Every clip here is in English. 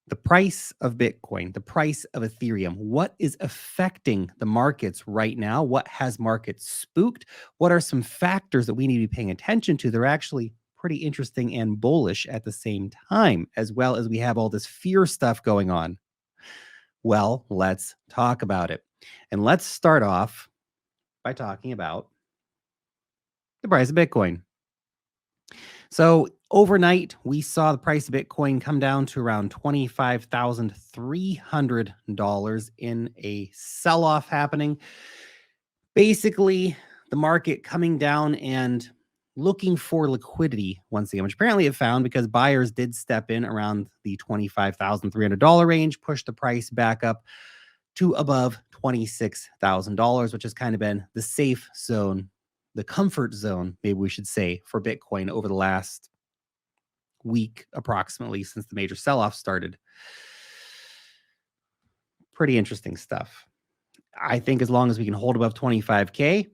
The price of Bitcoin, the price of Ethereum, what is affecting the markets right now? What has markets spooked? What are some factors that we need to be paying attention to? They're actually pretty interesting and bullish at the same time, as well as we have all this fear stuff going on. Well, let's talk about it. And let's start off by talking about the price of Bitcoin. So overnight, we saw the price of Bitcoin come down to around $25,300 in a sell-off happening. Basically, the market coming down and looking for liquidity once again, which apparently it found because buyers did step in around the $25,300 range, push the price back up to above $26,000, which has kind of been the safe zone, the comfort zone, maybe we should say, for Bitcoin over the last week, approximately, since the major sell-off started. Pretty interesting stuff. I think as long as we can hold above 25K,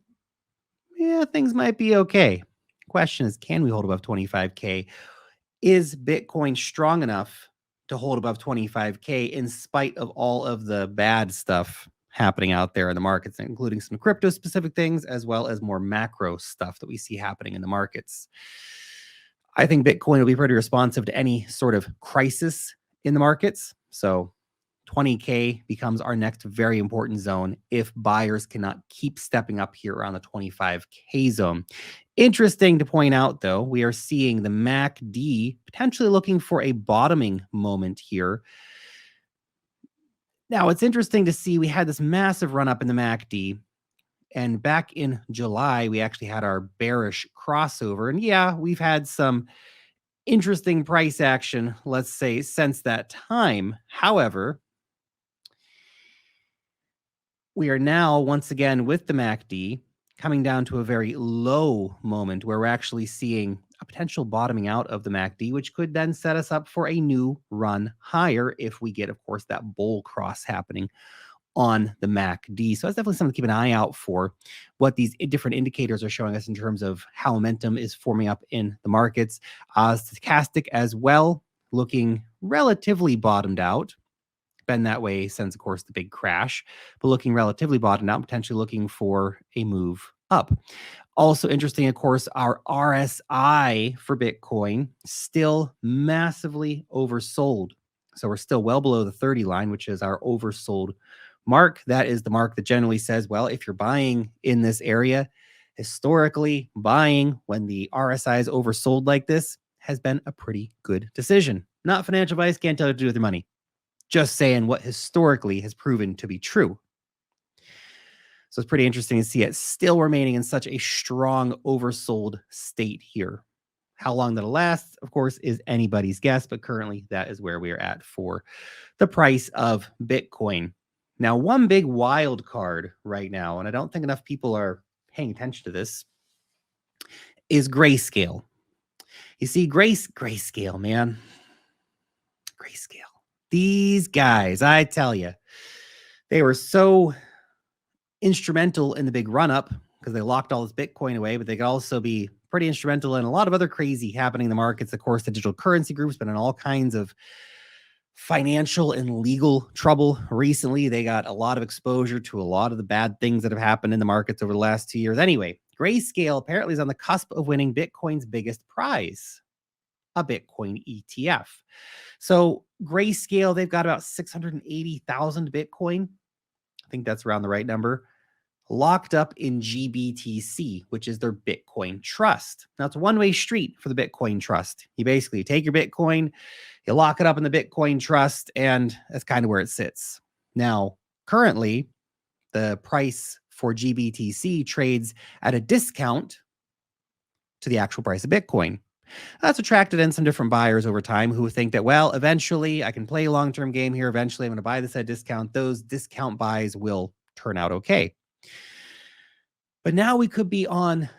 yeah, things might be okay. Question is, can we hold above 25K? Is Bitcoin strong enough to hold above 25K in spite of all of the bad stuff happening out there in the markets, including some crypto specific things, as well as more macro stuff that we see happening in the markets? I think Bitcoin will be pretty responsive to any sort of crisis in the markets. So 20K becomes our next very important zone if buyers cannot keep stepping up here around the 25K zone. Interesting to point out, though, we are seeing the MACD potentially looking for a bottoming moment here. Now, it's interesting to see we had this massive run up in the MACD. And back in July, we actually had our bearish crossover. And yeah, we've had some interesting price action, let's say, since that time. However, we are now, once again, with the MACD coming down to a very low moment where we're actually seeing a potential bottoming out of the MACD, which could then set us up for a new run higher if we get, of course, that bull cross happening on the MACD. So that's definitely something to keep an eye out for, what these different indicators are showing us in terms of how momentum is forming up in the markets. Stochastic as well, looking relatively bottomed out. Been that way since, of course, the big crash, but looking relatively bottomed out, potentially looking for a move up. Also interesting, of course, our RSI for Bitcoin still massively oversold. So we're still well below the 30 line, which is our oversold mark. That is the mark that generally says, well, if you're buying in this area, historically buying when the RSI is oversold like this has been a pretty good decision. Not financial advice, can't tell you what to do with your money. Just saying what historically has proven to be true. So it's pretty interesting to see it still remaining in such a strong oversold state here. How long that'll last, of course, is anybody's guess, but currently that is where we are at for the price of Bitcoin. Now, one big wild card right now, and I don't think enough people are paying attention to this, is Grayscale. You see, Grayscale, man. Grayscale. These guys, I tell you, they were so instrumental in the big run-up because they locked all this Bitcoin away, but they could also be pretty instrumental in a lot of other crazy happening in the markets. Of course, the digital currency group's been in all kinds of financial and legal trouble recently. They got a lot of exposure to a lot of the bad things that have happened in the markets over the last 2 years. Anyway, Grayscale apparently is on the cusp of winning Bitcoin's biggest prize, a Bitcoin ETF. So Grayscale, they've got about 680,000 Bitcoin. I think that's around the right number, locked up in GBTC, which is their Bitcoin trust. Now, it's a one-way street for the Bitcoin trust. You basically take your Bitcoin, you lock it up in the Bitcoin trust, and that's kind of where it sits. Now, currently, the price for GBTC trades at a discount to the actual price of Bitcoin. That's attracted in some different buyers over time who think that, well, eventually I can play a long-term game here. Eventually I'm going to buy this at a discount. Those discount buys will turn out okay. But now we could be on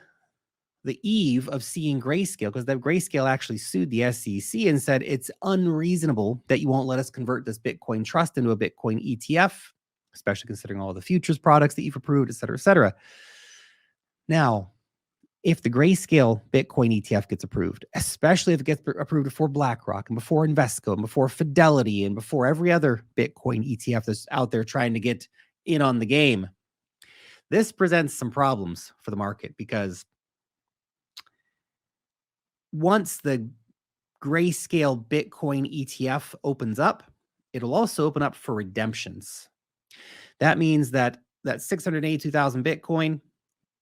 the eve of seeing Grayscale, because the Grayscale actually sued the SEC and said it's unreasonable that you won't let us convert this Bitcoin trust into a Bitcoin ETF, especially considering all the futures products that you've approved, et cetera, et cetera. Now, if the Grayscale Bitcoin ETF gets approved, especially if it gets approved before BlackRock and before Invesco and before Fidelity and before every other Bitcoin ETF that's out there trying to get in on the game, this presents some problems for the market, because once the Grayscale Bitcoin ETF opens up, it'll also open up for redemptions. That means that 682,000 Bitcoin,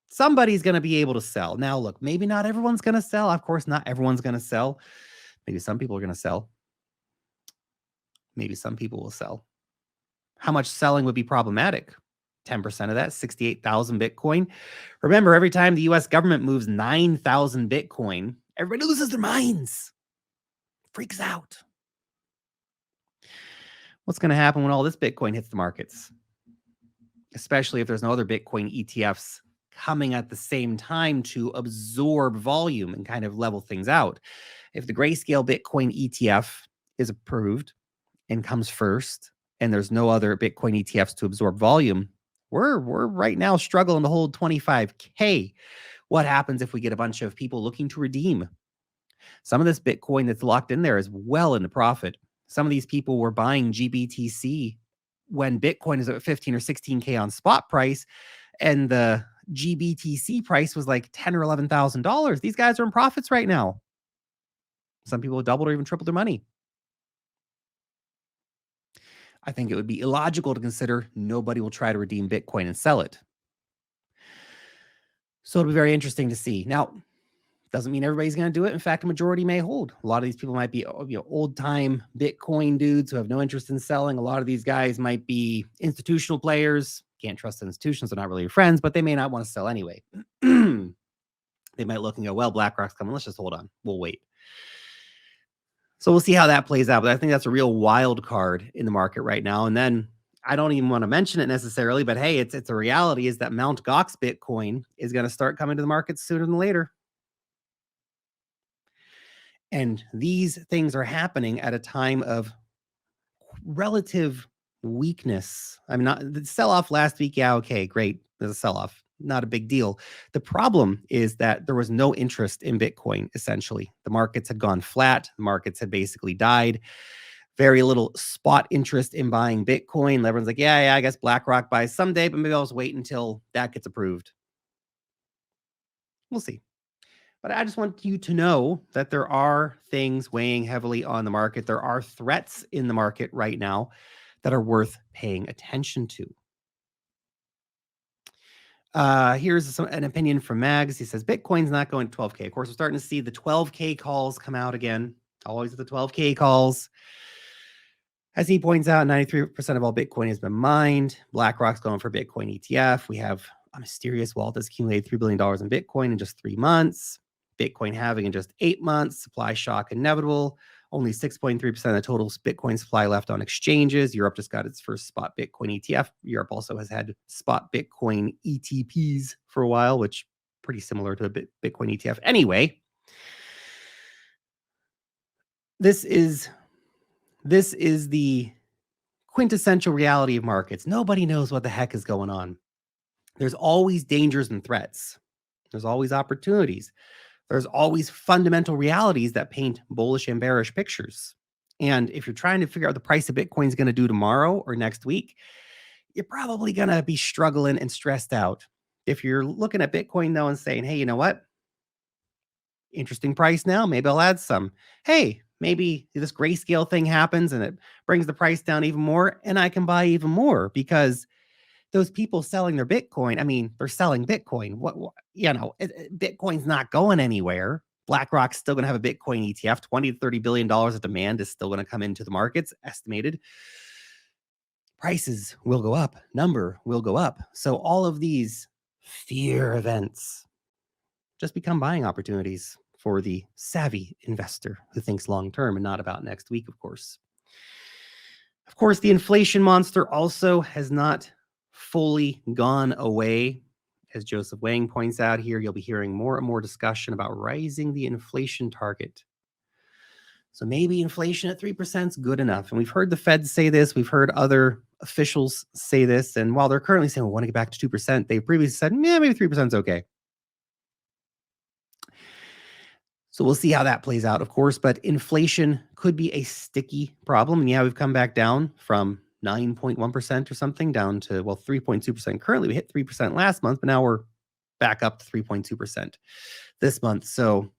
somebody's going to be able to sell. Now, look, maybe not everyone's going to sell. Of course, not everyone's going to sell. Maybe some people are going to sell. Maybe some people will sell. How much selling would be problematic? 10% of that, 68,000 Bitcoin. Remember, every time the US government moves 9,000 Bitcoin, everybody loses their minds, freaks out. What's going to happen when all this Bitcoin hits the markets? Especially if there's no other Bitcoin ETFs coming at the same time to absorb volume and kind of level things out. If the Grayscale Bitcoin ETF is approved and comes first, and there's no other Bitcoin ETFs to absorb volume, we're right now struggling to hold 25K. What happens if we get a bunch of people looking to redeem? Some of this Bitcoin that's locked in there is well into profit. Some of these people were buying GBTC when Bitcoin is at 15 or 16K on spot price, and the GBTC price was like $10 or $11,000. These guys are in profits right now. Some people have doubled or even tripled their money. I think it would be illogical to consider nobody will try to redeem Bitcoin and sell it. So it'll be very interesting to see. Now, doesn't mean everybody's going to do it. In fact, a majority may hold. A lot of these people might be, old-time Bitcoin dudes who have no interest in selling. A lot of these guys might be institutional players. Can't trust institutions. They're not really your friends, but they may not want to sell anyway. They might look and go, well, BlackRock's coming. Let's just hold on. We'll wait. So we'll see how that plays out. But I think that's a real wild card in the market right now. And then I don't even want to mention it necessarily, but hey, it's a reality, is that Mt. Gox Bitcoin is going to start coming to the market sooner than later. And these things are happening at a time of relative weakness. I mean, not the sell-off last week. Yeah, okay, great. There's a sell-off. Not a big deal. The problem is that there was no interest in Bitcoin, essentially. The markets had gone flat. The markets had basically died. Very little spot interest in buying Bitcoin. Everyone's like, yeah, I guess BlackRock buys someday, but maybe I'll just wait until that gets approved. We'll see. But I just want you to know that there are things weighing heavily on the market. There are threats in the market right now that are worth paying attention to. Here's an opinion from Mags. He says, Bitcoin's not going to 12K. Of course, we're starting to see the 12K calls come out again. Always the 12K calls. As he points out, 93% of all Bitcoin has been mined. BlackRock's going for Bitcoin ETF. We have a mysterious wallet that's accumulated $3 billion in Bitcoin in just 3 months. Bitcoin halving in just 8 months. Supply shock inevitable. Only 6.3% of the total Bitcoin supply left on exchanges. Europe just got its first spot Bitcoin ETF. Europe also has had spot Bitcoin ETPs for a while, which pretty similar to a Bitcoin ETF. Anyway, this is the quintessential reality of markets. Nobody knows what the heck is going on. There's always dangers and threats. There's always opportunities. There's always fundamental realities that paint bullish and bearish pictures. And if you're trying to figure out what the price of Bitcoin is going to do tomorrow or next week, you're probably going to be struggling and stressed out. If you're looking at Bitcoin, though, and saying, hey, you know what? Interesting price now. Maybe I'll add some. Hey, maybe this Grayscale thing happens and it brings the price down even more, and I can buy even more, because those people selling their Bitcoin, I mean, they're selling Bitcoin. Bitcoin's not going anywhere. BlackRock's still going to have a Bitcoin ETF. $20 to $30 billion of demand is still going to come into the markets, estimated. Prices will go up. Number will go up. So all of these fear events just become buying opportunities for the savvy investor who thinks long-term and not about next week, of course. Of course, the inflation monster also has not fully gone away. As Joseph Wang points out here, you'll be hearing more and more discussion about raising the inflation target. So maybe inflation at 3% is good enough. And we've heard the Fed say this. We've heard other officials say this. And while they're currently saying we want to get back to 2%, they previously said, yeah, maybe 3% is okay. So we'll see how that plays out, of course, but inflation could be a sticky problem. And yeah, we've come back down from 9.1% or something down to, well, 3.2%. Currently, we hit 3% last month, but now we're back up to 3.2% this month. So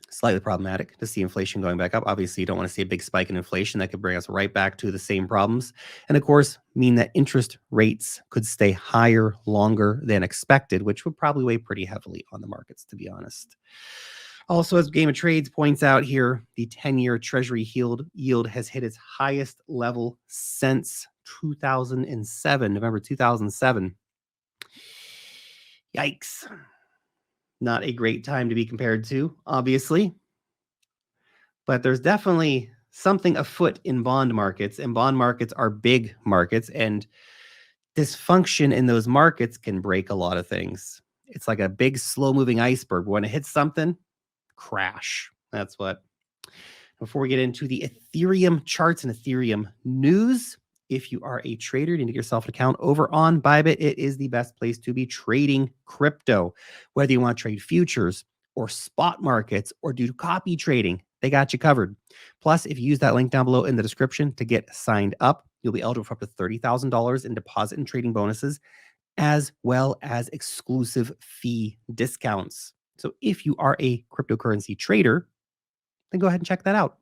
slightly problematic to see inflation going back up. Obviously, you don't want to see a big spike in inflation that could bring us right back to the same problems. And of course, mean that interest rates could stay higher longer than expected, which would probably weigh pretty heavily on the markets, to be honest. Also, as Game of Trades points out here, the 10-year Treasury yield has hit its highest level since 2007, November 2007. Yikes. Not a great time to be compared to, obviously. But there's definitely something afoot in bond markets, and bond markets are big markets, and dysfunction in those markets can break a lot of things. It's like a big, slow-moving iceberg. When it hits something, crash. That's what. Before we get into the Ethereum charts and Ethereum news, if you are a trader, you need to get yourself an account over on BYBIT. It is the best place to be trading crypto. Whether you want to trade futures or spot markets or do copy trading, they got you covered. Plus, if you use that link down below in the description to get signed up, you'll be eligible for up to $30,000 in deposit and trading bonuses, as well as exclusive fee discounts. So if you are a cryptocurrency trader, then go ahead and check that out.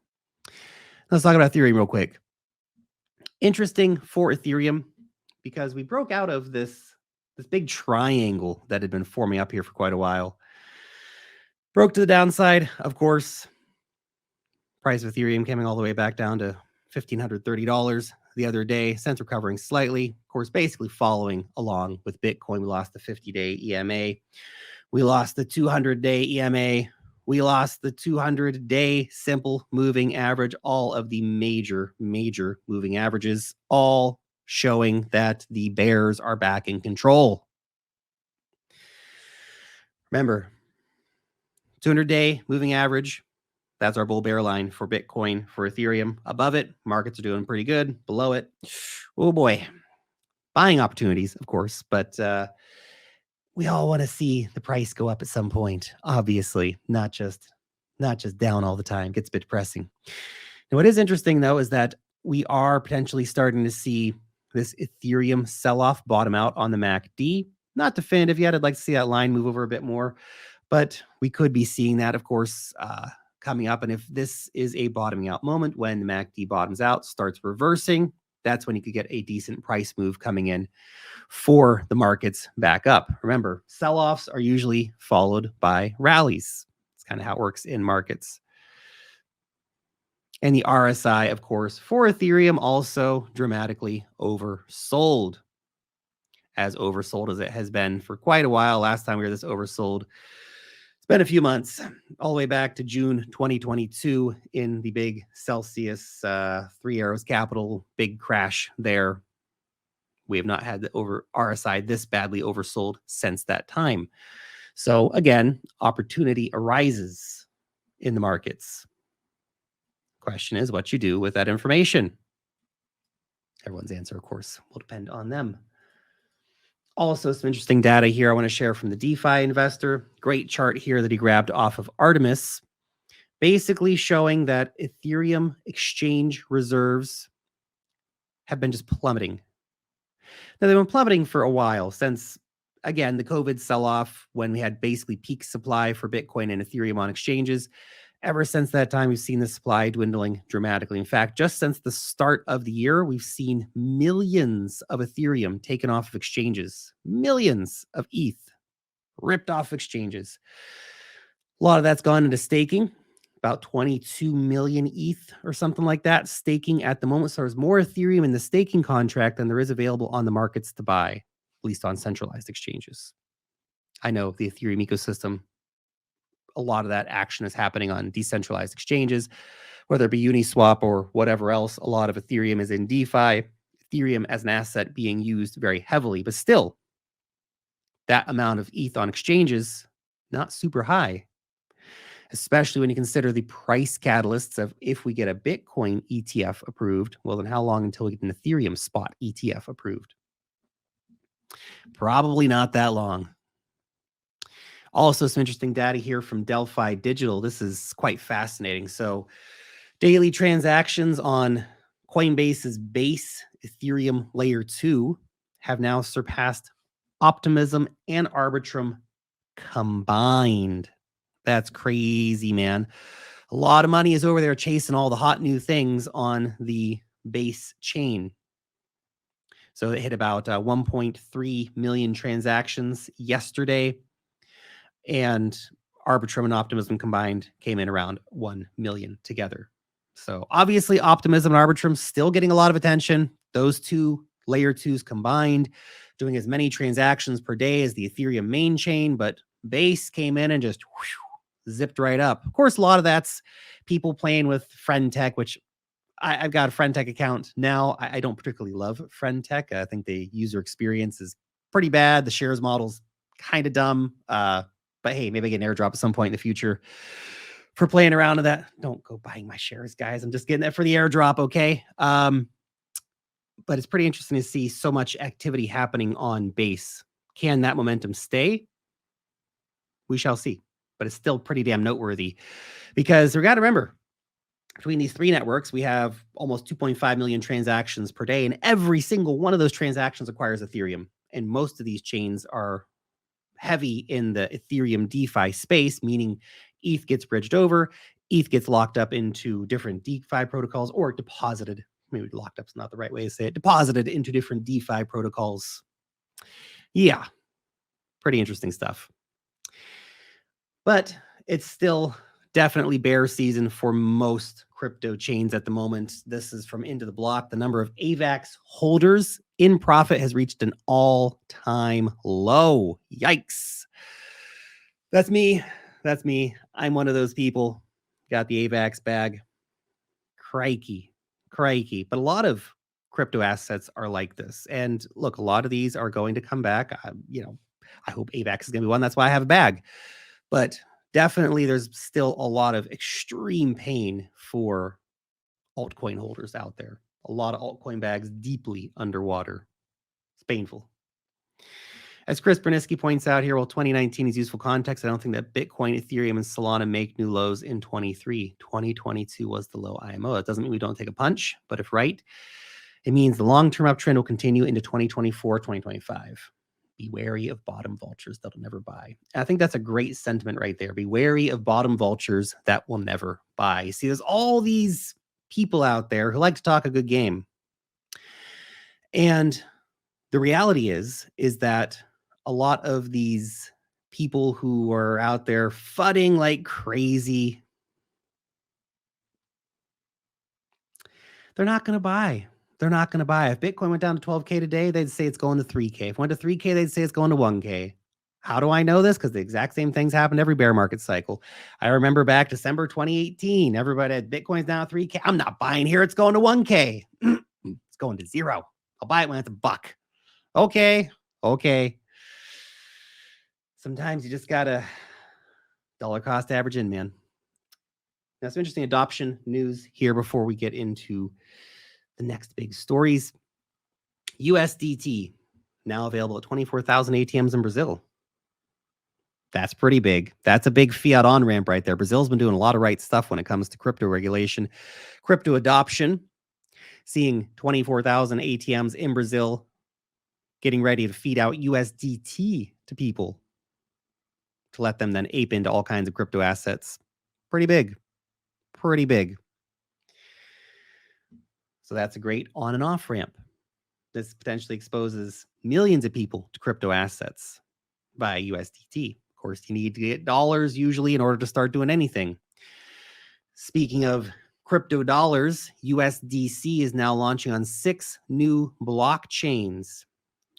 Let's talk about Ethereum real quick. Interesting for Ethereum because we broke out of this big triangle that had been forming up here for quite a while. Broke to the downside, of course. Price of Ethereum coming all the way back down to $1,530 the other day, since recovering slightly. Of course, basically following along with Bitcoin. We lost the 50-day EMA. We lost the 200-day EMA. We lost the 200-day simple moving average, all of the major moving averages, all showing that the bears are back in control. Remember, 200-day moving average, that's our bull bear line for Bitcoin, for Ethereum. Above it, markets are doing pretty good. Below it, oh boy, buying opportunities, of course, but we all want to see the price go up at some point, obviously, not just down all the time. It gets a bit depressing. And what is interesting, though, is that we are potentially starting to see this Ethereum sell-off bottom out on the MACD. Not definitive yet. I'd like to see that line move over a bit more, but we could be seeing that, of course, coming up. And if this is a bottoming out moment, when the MACD bottoms out, starts reversing, that's when you could get a decent price move coming in for the markets back up. Remember, sell-offs are usually followed by rallies. It's kind of how it works in markets. And the RSI, of course, for Ethereum also dramatically oversold. As oversold as it has been for quite a while. Last time we were this oversold, it's been a few months, all the way back to June 2022 in the big Celsius Three Arrows Capital big crash there. We have not had the RSI this badly oversold since that time. So again, opportunity arises in the markets. Question is what you do with that information. Everyone's answer, of course, will depend on them. Also, some interesting data here I want to share from the DeFi investor. Great chart here that he grabbed off of Artemis, basically showing that Ethereum exchange reserves have been just plummeting. Now, they've been plummeting for a while since, again, the COVID sell-off when we had basically peak supply for Bitcoin and Ethereum on exchanges. Ever since that time, we've seen the supply dwindling dramatically. In fact, just since the start of the year, we've seen millions of Ethereum taken off of exchanges, millions of ETH ripped off exchanges. A lot of that's gone into staking, about 22 million ETH or something like that, staking at the moment. So there's more Ethereum in the staking contract than there is available on the markets to buy, at least on centralized exchanges. I know the Ethereum ecosystem, a lot of that action is happening on decentralized exchanges, whether it be Uniswap or whatever else. A lot of Ethereum is in DeFi, Ethereum as an asset being used very heavily, but still that amount of ETH on exchanges, not super high, especially when you consider the price catalysts of if we get a Bitcoin ETF approved, well, then how long until we get an Ethereum spot ETF approved? Probably not that long. Also, some interesting data here from Delphi Digital. This is quite fascinating. So, daily transactions on Coinbase's base Ethereum layer 2 have now surpassed Optimism and Arbitrum combined. That's crazy, man. A lot of money is over there chasing all the hot new things on the base chain. So it hit about 1.3 million transactions yesterday, and Arbitrum and Optimism combined came in around 1 million together. So obviously Optimism and Arbitrum still getting a lot of attention. Those two layer 2s combined doing as many transactions per day as the Ethereum main chain, but Base came in and just zipped right up. Of course, a lot of that's people playing with Friend Tech, which I've got a Friend Tech account now. I don't particularly love Friend Tech. I think the user experience is pretty bad. The shares model's kind of dumb. But hey, maybe I get an airdrop at some point in the future for playing around with that. Don't go buying my shares, guys. I'm just getting that for the airdrop, okay? But it's pretty interesting to see so much activity happening on Base. Can that momentum stay? We shall see. But it's still pretty damn noteworthy because we got to remember, between these three networks, we have almost 2.5 million transactions per day, and every single one of those transactions acquires Ethereum. And most of these chains are heavy in the Ethereum DeFi space, meaning ETH gets bridged over, ETH gets locked up into different DeFi protocols, or deposited. Maybe locked up is not the right way to say it. Deposited into different DeFi protocols. Yeah, pretty interesting stuff. But it's still definitely bear season for most crypto chains at the moment. This is from Into the Block. The number of AVAX holders in profit has reached an all-time low. Yikes. That's me. That's me. I'm one of those people. Got the AVAX bag. Crikey. But a lot of crypto assets are like this. And look, a lot of these are going to come back. I hope AVAX is going to be one. That's why I have a bag. But definitely there's still a lot of extreme pain for altcoin holders out there. A lot of altcoin bags deeply underwater. It's painful. As Chris Berniski points out here, while 2019 is useful context, I don't think that Bitcoin, Ethereum, and Solana make new lows in 23. 2022 was the low IMO. That doesn't mean we don't take a punch, but if right, it means the long-term uptrend will continue into 2024, 2025. Be wary of bottom vultures that'll never buy. And I think that's a great sentiment right there. Be wary of bottom vultures that will never buy. See, there's all these people out there who like to talk a good game. And the reality is that a lot of these people who are out there fudding like crazy, they're not going to buy. They're not going to buy. If Bitcoin went down to 12K today, they'd say it's going to 3K. If it went to 3K, they'd say it's going to 1K. How do I know this? Because the exact same things happen every bear market cycle. I remember back December 2018, everybody had Bitcoin's down 3K. I'm not buying here. It's going to 1K. It's going to 0. I'll buy it when it's $1. Okay. Sometimes you just got to dollar cost average in, man. Now, some interesting adoption news here before we get into the next big stories. USDT now available at 24,000 ATMs in Brazil. That's pretty big. That's a big fiat on-ramp right there. Brazil's been doing a lot of right stuff when it comes to crypto regulation, crypto adoption, seeing 24,000 ATMs in Brazil, getting ready to feed out USDT to people to let them then ape into all kinds of crypto assets. Pretty big. So that's a great on and off ramp. This potentially exposes millions of people to crypto assets via USDT. Of course, you need to get dollars usually in order to start doing anything. Speaking of crypto dollars, USDC is now launching on 6 new blockchains.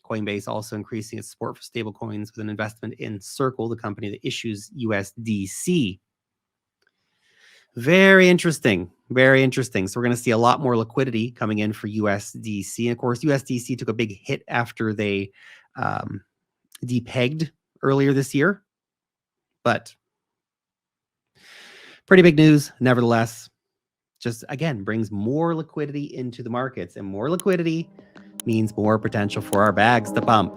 Coinbase also increasing its support for stablecoins with an investment in Circle, the company that issues USDC. Very interesting. So we're going to see a lot more liquidity coming in for USDC. And of course, USDC took a big hit after they depegged earlier this year. But pretty big news, nevertheless. Just, again, brings more liquidity into the markets. And more liquidity means more potential for our bags to pump.